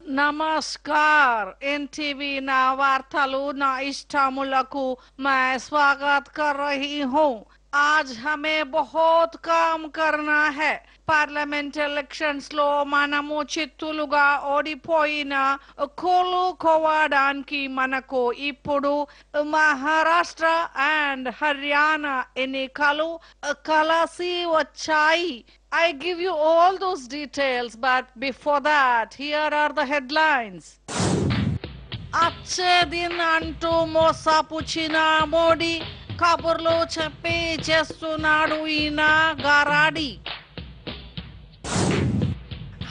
नमस्कार एनटीवी ना वार्तालु ना इष्टामुलकु मैं स्वागत कर रही हूँ। आज हमें बहुत काम करना है। పార్లమెంట్ ఎలక్షన్స్ లో మనము చిత్తులుగా ఓడిపోయిన కోలుకోవడానికి మనకు ఇప్పుడు మహారాష్ట్ర అండ్ హర్యానా ఎన్నికలు కలిసి వచ్చాయి. I give you all those details, but before that, here are the headlines. అచ్చే దిన్ అంటూ మోసపుచ్చిన మోడీ కబుర్లు చెప్పి చేస్తున్నాడు ఈయన గారాడి.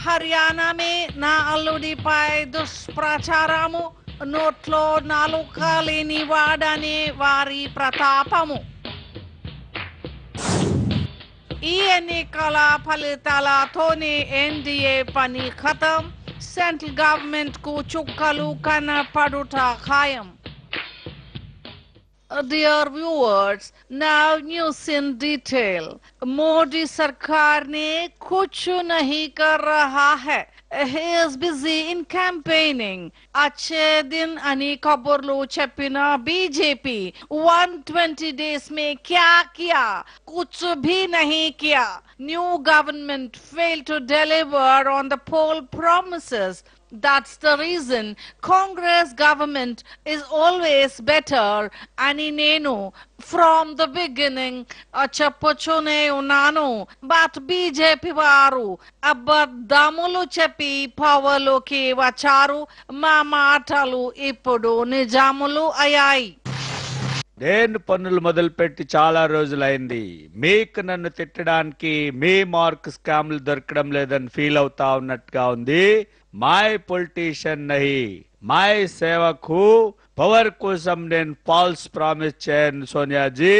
హర్యానా మే నా అల్లుడిపై దుష్ప్రచారము, నోట్లో నాలుక లేని వాడనే వారి ప్రతాపము. ఈ ఎన్నికల ఫలితాలతోనే ఎన్డీఏ పని ఖతం, సెంట్రల్ గవర్నమెంట్ కు చుక్కలు కనపడుట ఖాయం. Dear viewers, now news in detail. Modi सरकार ने कुछ नहीं कर रहा है. He is busy in campaigning. अच्छे दिन अनि कबुर्लू చెప్పిన बीजेपी 120 days में क्या किया? कुछ भी नहीं किया. New government failed to deliver on the poll promises. That's the reason Congress government is always better ani nenu from the beginning చెప్పొచ్చునే ఉన్నాను. బట్ బీజేపీ వారు అబద్ధములు చెప్పి పవర్లోకి వచ్చారు. మా మాటలు ఇప్పుడు నిజాములు అయ్యాయి. నేను పన్నులు మొదలుపెట్టి చాలా రోజులైంది. మీకు నన్ను తిట్టడానికి మీ మార్క్ స్కామ్లు దొరకడం లేదని ఫీల్ అవుతా ఉన్నట్టుగా ఉంది. మై పొలిటీషియన్ నహి, మై సేవకు పవర్ కోసం నేను ఫాల్స్ ప్రామిస్ చేయను సోనియాజీ.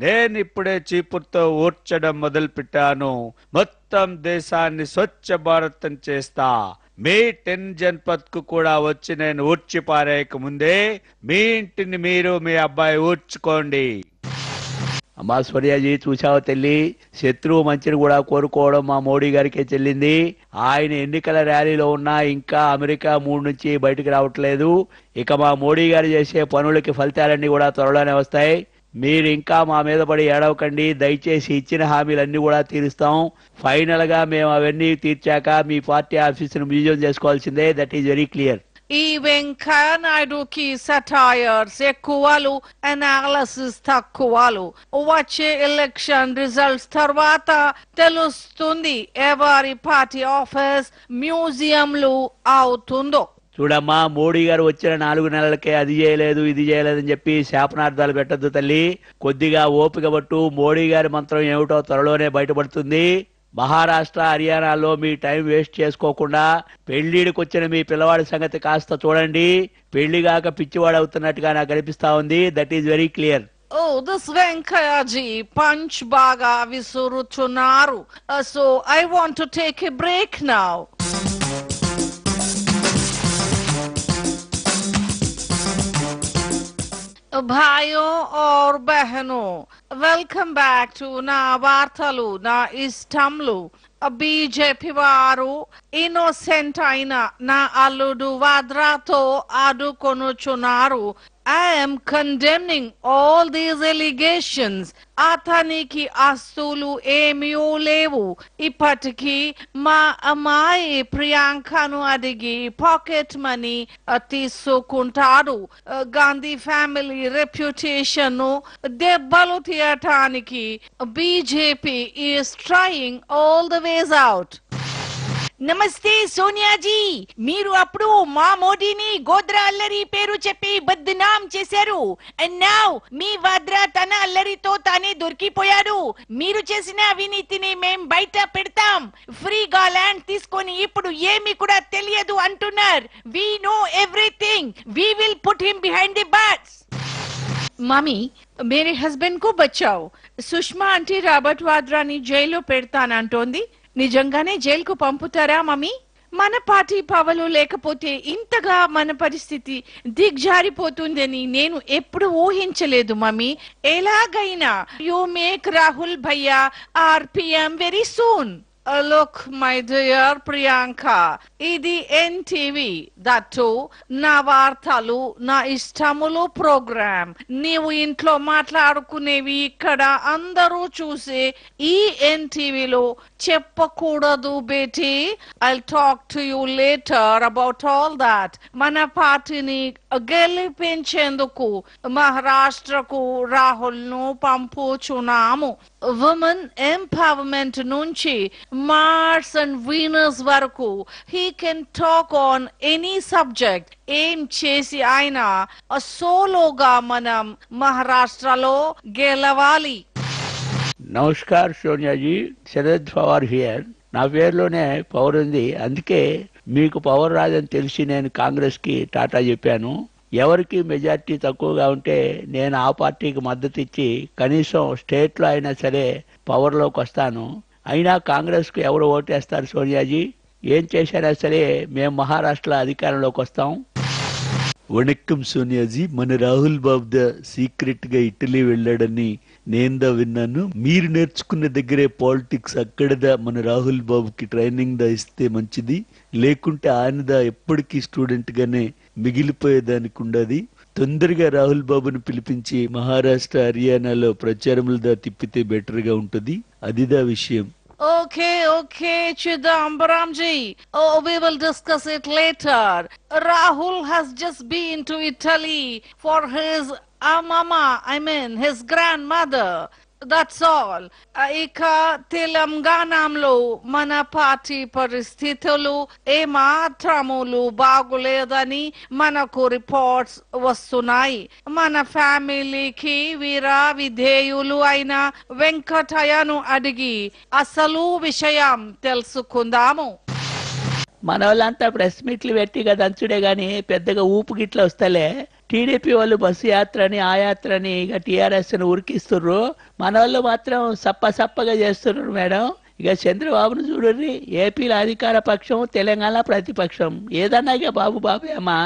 నేను ఇప్పుడే చీపుర్తో ఊడ్చడం మొదలు పెట్టాను. మొత్తం దేశాన్ని స్వచ్ఛ భారతం చేస్తా. మీ 10 జన్పద్ కు కూడా వచ్చి నేను ఊడ్చి పారేయక ముందే మీ ఇంటిని మీరు మీ అబ్బాయి ఊడ్చుకోండి. అమ్మా సోనియాజీ, చూసావు తల్లి, శత్రువు మంచిని కూడా కోరుకోవడం మా మోడీ గారికే చెల్లింది. ఆయన ఎన్నికల ర్యాలీలో ఉన్నా ఇంకా అమెరికా 3 నుంచి బయటకు రావట్లేదు. ఇక మా మోడీ గారు చేసే పనులకి ఫలితాలన్నీ కూడా త్వరలోనే వస్తాయి. మీరు ఇంకా మా మీద పడి ఏడవకండి. దయచేసి ఇచ్చిన హామీలన్నీ కూడా తీరుస్తాం. ఫైనల్ గా మేము అవన్నీ తీర్చాక మీ పార్టీ ఆఫీసును మ్యూజియం చేసుకోవాల్సిందే. That is very clear. ఈ వెంకయ్య నాయుడుకి సటైర్స్ ఎక్కువలు, అనాలిసిస్ తక్కువలు. వచ్చే ఎలక్షన్ రిజల్ట్స్ తర్వాత తెలుస్తుంది ఎవరి పార్టీ ఆఫీస్ మ్యూజియంలు అవుతుందో. చూడమ్మా, మోడీ గారు వచ్చిన 4 నెలలకే అది చేయలేదు ఇది చేయలేదని చెప్పి శాపనార్థాలు పెట్టద్దు తల్లి. కొద్దిగా ఓపిక పట్టు. మోడీ గారి మంత్రం ఏమిటో త్వరలోనే బయటపడుతుంది. మహారాష్ట్ర హర్యానాలో మీ టైం వేస్ట్ చేసుకోకుండా పెళ్లిడికి వచ్చిన మీ పిల్లవాడి సంగతి కాస్త చూడండి. పెళ్లిగాక పిచ్చివాడు అవుతున్నట్టుగా నాకు అనిపిస్తా ఉంది. That is very clear. Oh, this Venkayaji punch baga visuruchunaru. So I want to take a break now. भाइयों और बहनों, वेलकम बैक टू ना वार्तालु ना इष्टमुలు. బీజేపీ వారు ఇన్నోసెంట్ అయిన నా అల్లుడు వాద్రాతో ఆడుకొనుచున్నారు. I am condemning all these allegations. అతనికి ఆస్తులు ఏమీ లేవు. ఇప్పటికీ మా అమ్మాయి ప్రియాంకను అడిగి పాకెట్ మనీ తీసుకుంటాడు. గాంధీ ఫ్యామిలీ రెప్యుటేషన్ దెబ్బలు తీయటానికి BJP is trying all the ways out. నమస్తే సోనియాజీ, మీరు అప్పుడు మా మోడీని గోద్రా అల్లరి పేరు చెప్పి బద్నాం చేశారు. అండ్ నౌ మీ వాద్రా తన అల్లరితో తానే దొరికిపోయాడు. మీరు చేసిన అవినీతిని మేం బయట పెడతాం. ఫ్రీగా ల్యాండ్ తీసుకొని ఇప్పుడు ఏమి కూడా తెలియదు అంటున్నారు. We know everything. We will put him behind the bars. Mummy, మేరే హస్బెండ్ కు బచాओ. సుష్మా ఆంటీ రాబర్ట్ వాద్రాని జైల్లో పెడతానంటోంది. నిజంగానే జైలుకు పంపుతారా మమ్మీ? మన పార్టీ పవలు లేకపోతే ఇంతగా మన పరిస్థితి దిగ్జారిపోతుందని నేను ఎప్పుడు ఊహించలేదు మమ్మీ. ఎలాగైనా యు మేక్ రాహుల్ భయ్యా RPM very soon. Look, my dear Priyanka, ఇది ఎన్టీవీ దట్టు నా వార్తలు నా ఇష్టములు ప్రోగ్రామ్. నీవు ఇంట్లో మాట్లాడుకునేవి ఇక్కడ అందరూ చూసి ఈ ఎన్టీవీలో చెప్పకూడదు Beti. I'll talk to you later about all that. మన పార్టీని గెలిపించేందుకు మహారాష్ట్రకు రాహుల్ ను పంపుచున్నాము. ఉమెన్ ఎంపవర్మెంట్ నుంచి మార్స్ అండ్ వీనస్ వరకు he can talk on any subject. ఏం చేసి ఆయన సోలోగా మనం మహారాష్ట్రలో గెలవాలి. నమస్కార్ సోనియాజీ, శరద్ పవార్ హియర్. నా పేరులోనే పవర్ ఉంది, అందుకే మీకు పవర్ రాదని తెలిసి నేను కాంగ్రెస్ కి టాటా చెప్పాను. ఎవరికి మెజార్టీ తక్కువగా ఉంటే నేను ఆ పార్టీకి మద్దతు ఇచ్చి కనీసం స్టేట్ లో అయినా సరే పవర్ లోకి వస్తాను. అయినా కాంగ్రెస్ కు ఎవరు ఓటేస్తారు సోనియాజీ? ఏం చేశారా సరే మేము మహారాష్ట్రలో అధికారంలోకి వస్తాం. వణక్కం సోనియాజీ, మన రాహుల్ బాబు సీక్రెట్ గా ఇటలీ వెళ్ళాడని నేనుదా విన్నాను. మీరు నేర్చుకున్న దగ్గరే పాలిటిక్స్ అక్కడదా మన రాహుల్ బాబుకి ట్రైనింగ్ దా ఇస్తే మంచిది, లేకుంటే ఆయనదా ఎప్పటికీ స్టూడెంట్ గానే మిగిలిపోయేదానికి ఉండదు. తొందరగా రాహుల్ బాబును పిలిపించి మహారాష్ట్ర హర్యానాలో ప్రచారములదా తిప్పితే బెటర్ గా ఉంటది. అదిదా విషయం. Okay, Chidambaramji. Oh, we will discuss it later. Rahul has just been to Italy for his his grandmother. That's all. ఇక తెలంగాణలో మన పార్టీ పరిస్థితులు ఏమాత్రములు బాగులేదని మనకు రిపోర్ట్స్ వస్తున్నాయి. మన ఫ్యామిలీకి వీరా విధేయులు అయిన వెంకటయ్యను అడిగి అసలు విషయం తెలుసుకుందాము. మన వాళ్ళంతా ప్రెస్ మీట్లు పెట్టి కదా దంచుడే గాని పెద్దగా ఊపు గిట్ల వస్తలే. టీడీపీ వాళ్ళు బస్సు యాత్రని ఆ యాత్రని ఇక టీఆర్ఎస్ ని ఉరికిస్తుర్రు, మన వాళ్ళు మాత్రం సప్పగా చేస్తున్నారు మేడం. ఇక చంద్రబాబును చూడండి, ఏపీలో అధికార పక్షం, తెలంగాణ ప్రతిపక్షం. ఏదన్నా ఇక బాబే అమ్మా.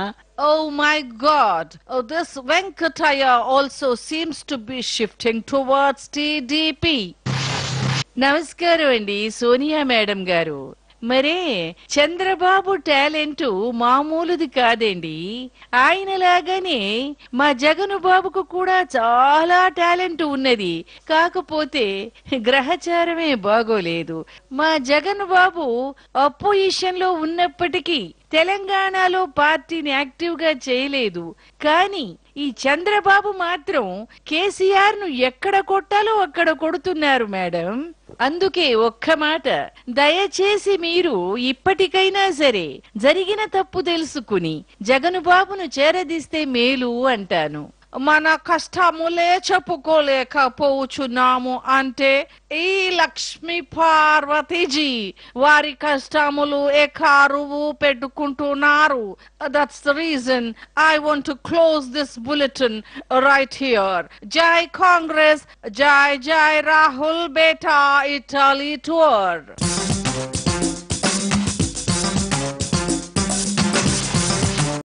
Oh my God! This Venkataya also seems to be shifting towards TDP. నమస్కారం అండి సోనియా మేడం గారు. మరే చంద్రబాబు టాలెంట్ మామూలుది కాదండి. ఆయనలాగానే మా జగన్ బాబుకు కూడా చాలా టాలెంట్ ఉన్నది. కాకపోతే గ్రహచారమే బాగోలేదు. మా జగన్ బాబు అపోజిషన్ లో ఉన్నప్పటికీ తెలంగాణలో పార్టీని యాక్టివ్ గా చేయలేదు. కానీ ఈ చంద్రబాబు మాత్రం కేసీఆర్ ను ఎక్కడ కొట్టాలో అక్కడ కొడుతున్నారు మేడం. అందుకే ఒక్క మాట, దయచేసి మీరు ఇప్పటికైనా సరే జరిగిన తప్పు తెలుసుకుని జగన్ బాబును చేరదీస్తే మేలు అంటాను. మన కష్టములే చెప్పుకోలేకపోచున్నాము అంటే ఈ లక్ష్మీ పార్వతీజీ వారి కష్టములు ఎకారువు పెట్టుకుంటున్నారు. That's the reason I want to close this bulletin right here. Jai Congress, Jai Rahul Beta Italy tour.